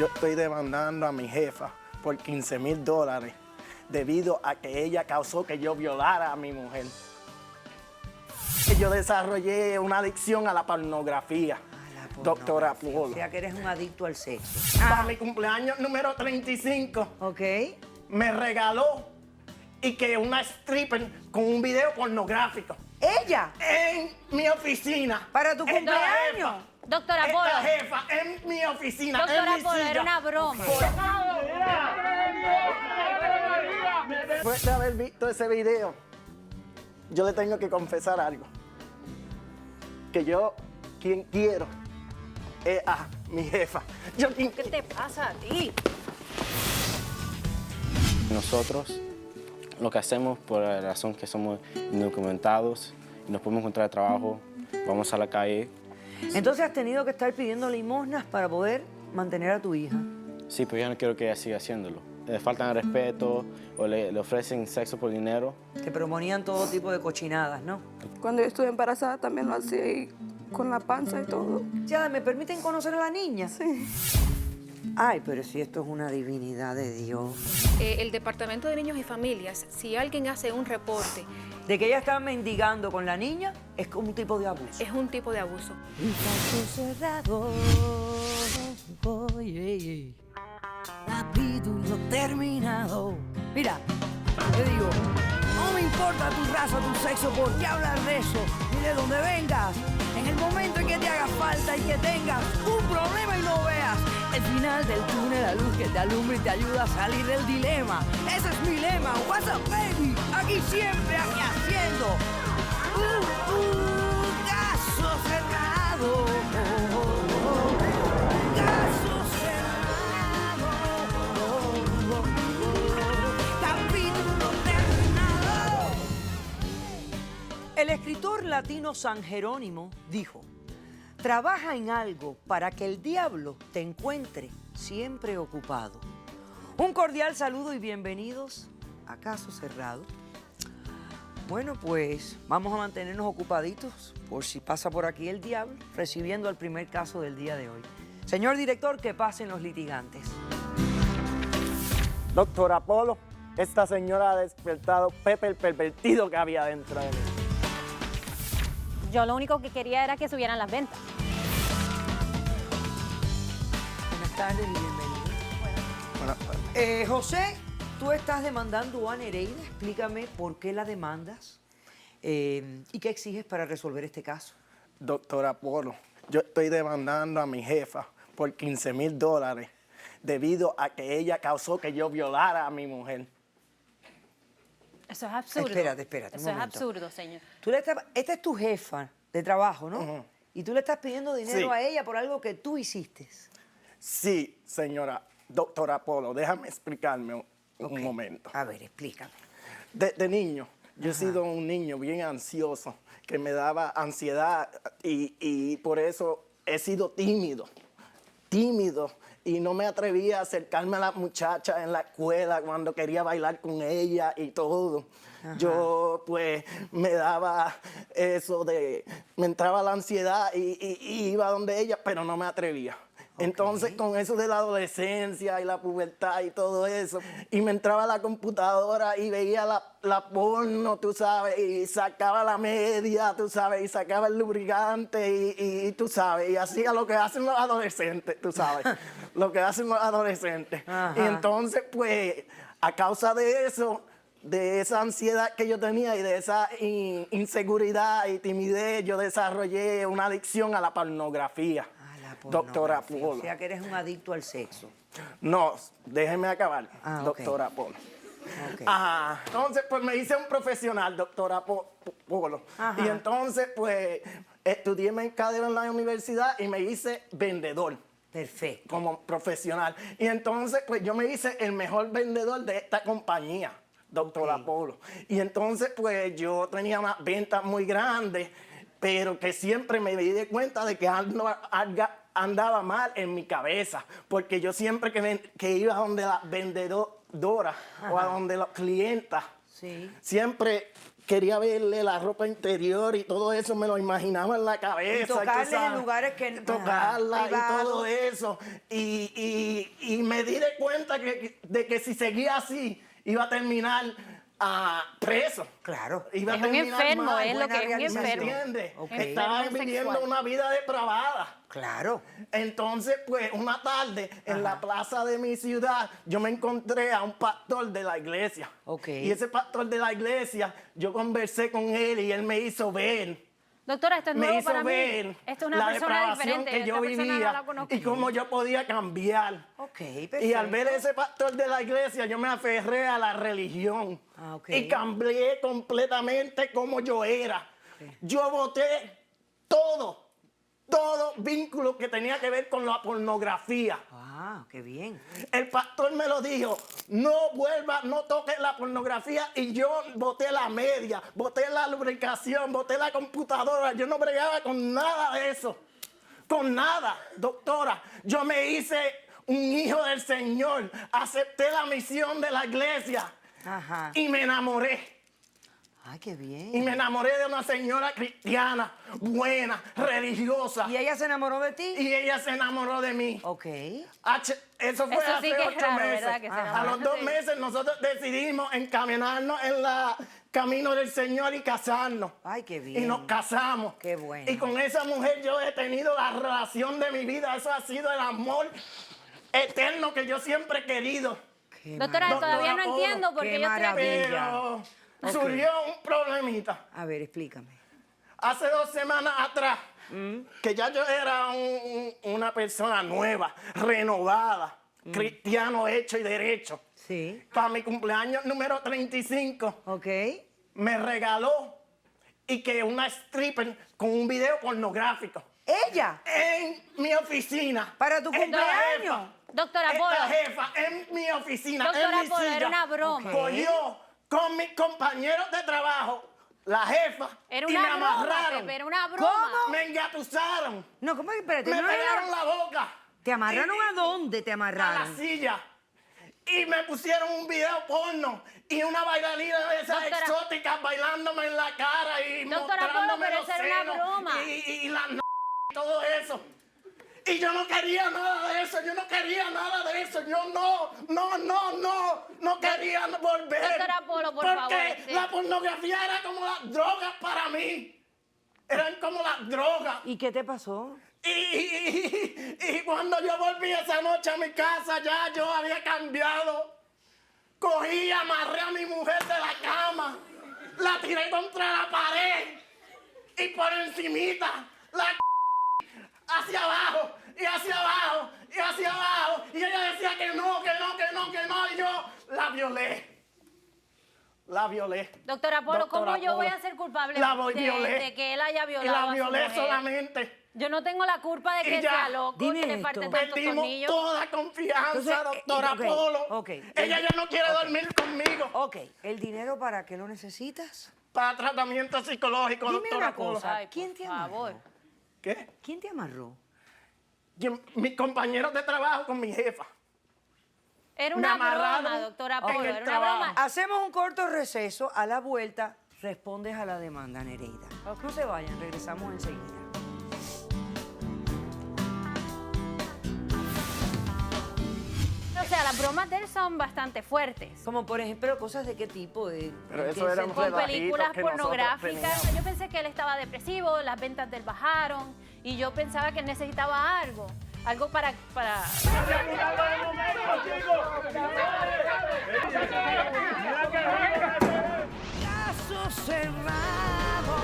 Yo estoy demandando a mi jefa por $15,000 debido a que ella causó que yo violara a mi mujer. Yo desarrollé una adicción a la pornografía, doctora Polo. O sea que eres un adicto al sexo. Para mi cumpleaños número 35, Ok. me regaló y que una stripper con un video pornográfico ¿Ella? en mi oficina. ¿Para tu Esta cumpleaños? jefa, Doctora esta Polo. jefa en mi oficina, Doctora en mi Polo, silla. era una broma. Después de haber visto ese video, yo le tengo que confesar algo. Que yo, quien quiero, es a mi jefa. ¿Qué te pasa a ti? Nosotros lo que hacemos por la razón que somos indocumentados y nos podemos encontrar trabajo, vamos a la calle. Entonces has tenido que estar pidiendo limosnas para poder mantener a tu hija. Sí, pero yo no quiero que ella siga haciéndolo. Le faltan el respeto o le ofrecen sexo por dinero. Te proponían todo tipo de cochinadas, ¿no? Cuando yo estuve embarazada también lo hacía y con la panza y todo. Ya, ¿me permiten conocer a la niña? Sí. Ay, pero si esto es una divinidad de Dios. El Departamento de Niños y Familias, si alguien hace un reporte, De que ella estaba mendigando con la niña, es como un tipo de abuso. es un tipo de abuso. Caso cerrado. Oye, capítulo terminado. Mira, te digo, no me importa tu raza, tu sexo, por qué hablar de eso, ni de dónde vengas. En el momento en que te haga falta y que tengas un problema y no veas el final del túnel, la luz que te alumbra y te ayuda a salir del dilema. Ese es mi lema. What's up, baby? Aquí siempre, aquí haciendo caso cerrado. Caso cerrado. Capítulo terminado. El escritor latino San Jerónimo dijo: trabaja en algo para que el diablo te encuentre siempre ocupado. Un cordial saludo y bienvenidos a Caso Cerrado. Bueno, pues vamos a mantenernos ocupaditos por si pasa por aquí el diablo, recibiendo el primer caso del día de hoy. Señor director, que pasen los litigantes. Doctora Polo, esta señora ha despertado Pepe el pervertido que había dentro de mí. Yo lo único que quería era que subieran las ventas. Buenas tardes y bienvenidos. José, tú estás demandando a Nereida. Explícame por qué la demandas y qué exiges para resolver este caso. Doctora Polo, yo estoy demandando a mi jefa por $15,000 debido a que ella causó que yo violara a mi mujer. Eso es absurdo. Espérate, Eso un es momento. absurdo, señor. Esta es tu jefa de trabajo, ¿no? Ujú. Y tú le estás pidiendo dinero Sí. a ella por algo que tú hiciste. Sí, señora doctora Polo, déjame explicarme un Ok. momento. A ver, explícame. De niño, yo he sido un niño bien ansioso, que me daba ansiedad y por eso he sido tímido, y no me atrevía a acercarme a las muchachas en la escuela cuando quería bailar con ella y todo. Yo pues me daba eso me entraba la ansiedad y iba donde ella, pero no me atrevía. Entonces, con eso de la adolescencia y la pubertad y todo eso, y me entraba a la computadora y veía la porno, tú sabes, y sacaba la media, tú sabes, y sacaba el lubricante y tú sabes, y hacía lo que hacen los adolescentes, tú sabes, lo que hacen los adolescentes. Ajá. Y entonces, pues, a causa de eso, de esa ansiedad que yo tenía y de esa inseguridad y timidez, yo desarrollé una adicción a la pornografía. Doctora Pornografía. Polo. O sea que eres un adicto al sexo. No, déjeme acabar, Ah, ok. doctora Polo. Ok. Ajá. Entonces, pues me hice un profesional, doctora Polo. Ajá. Y entonces, pues, estudié mercadeo en la universidad y me hice vendedor Perfecto. como profesional. Y entonces, pues, yo me hice el mejor vendedor de esta compañía, doctora Ok. Polo. Y entonces, pues, yo tenía unas ventas muy grandes, pero que siempre me di de cuenta de que andaba mal en mi cabeza, porque yo siempre que iba a donde la vendedora o a donde las clientas, Sí. siempre quería verle la ropa interior y todo eso, me lo imaginaba en la cabeza. Y tocarles tú sabes, en lugares que... tocarla y privados. todo eso. Y me di de cuenta de que si seguía así, iba a terminar preso. Claro. Iba a Es un terminar enfermo, mal, es lo que es un ¿me enfermo. entiendes? Ok. Estaba Enfermo viviendo sexual. una vida depravada. Claro. Entonces, pues, una tarde en la plaza de mi ciudad, yo me encontré a un pastor de la iglesia. Ok. Y ese pastor de la iglesia, yo conversé con él y él me hizo ver. Doctora, esto es Me nuevo hizo para mí. ver Esto es una la persona depravación diferente. que yo Esta persona no vivía la conozco. y cómo yo podía cambiar. Ok, Y al perfecto. ver ese pastor de la iglesia, yo me aferré a la religión. Ah, ok. Y cambié completamente como yo era. Yo boté todo vínculo que tenía que ver con la pornografía. Ah, qué bien. El pastor me lo dijo, no vuelvas, no toques la pornografía. Y yo boté la media, boté la lubricación, boté la computadora. Yo no bregaba con nada de eso. Con nada, doctora. Yo me hice un hijo del Señor. Acepté la misión de la iglesia. Ajá. Y me enamoré. Ay, qué bien. Y me enamoré de una señora cristiana, buena, religiosa. ¿Y ella se enamoró de ti? Y ella se enamoró de mí. Ok. Eso fue Eso sí hace que es 8 raro, meses. ¿verdad? Que se A enamoren los de 2 ti. meses nosotros decidimos encaminarnos en la camino del Señor y casarnos. Ay, qué bien. Y nos casamos. Qué bueno. Y con esa mujer yo he tenido la relación de mi vida. Eso ha sido el amor eterno que yo siempre he querido. Qué Doctora, Doctora todavía no Polo, entiendo porque qué yo estoy aquí. maravilla. Pero surgió un problemita. A ver, explícame. Hace 2 semanas atrás, que ya yo era una persona nueva, renovada, cristiano hecho y derecho. Sí. Para mi cumpleaños número 35, Ok. me regaló y que una stripper con un video pornográfico ¿Ella? en mi oficina. ¿Para tu Esta cumpleaños? jefa, Doctora esta Polo. jefa en mi oficina, Doctora en mi Polo, silla, era una broma. Ok. cogió con mis compañeros de trabajo, la jefa, Era y me una broma, amarraron. Pepe, era una broma. Me engatusaron. No, ¿cómo? Espérate. Me no era- pegaron la boca. ¿Te amarraron a dónde te A la amarraron? silla. Y me pusieron un video porno y una bailarina de esas Doctora. exóticas bailándome en la cara y Doctora Polo, mostrándome pero los eso era una senos broma. y las y todo eso. Y yo no quería nada de eso, yo no quería nada de eso, yo no quería volver. Doctora Polo, por favor, Porque sí. la pornografía era como las drogas para mí. Eran como las drogas. ¿Y qué te pasó? Y cuando yo volví esa noche a mi casa, ya yo había cambiado. Cogí y amarré a mi mujer de la cama, la tiré contra la pared y por encimita la hacia abajo y hacia abajo y hacia abajo. Y ella decía que no, y yo la violé. La violé. Doctora Polo, ¿cómo Doctora yo voy Polo. a ser culpable La violé. de que él haya Y violado la a su violé mujer? solamente. Yo no tengo la culpa de Y que ya. sea loco, Dime que le esto. falten tantos Perdimos tornillos. toda confianza, Entonces, doctora ok, Polo. ok. Ella ya no quiere dormir conmigo. Ok. ¿El dinero para qué lo necesitas? Para tratamiento psicológico, Dime doctora una Polo. cosa. Ay, por ¿Quién te favor. amarró? ¿Qué? ¿Quién te amarró? Mis compañeros de trabajo con mi jefa. Era Me una amarraron broma, doctora en Polo, el era una trabajo. broma. Hacemos un corto receso. A la vuelta, respondes a la demanda, Nereida. No se vayan, regresamos enseguida. O sea, las bromas de él son bastante fuertes. Como por ejemplo, cosas de qué tipo. Pero ¿en eso qué era un sentido? Con relajitos películas que nosotros pornográficas. teníamos. Yo pensé que él estaba depresivo, las ventas de él bajaron y yo pensaba que él necesitaba algo. Algo para... Caso cerrado.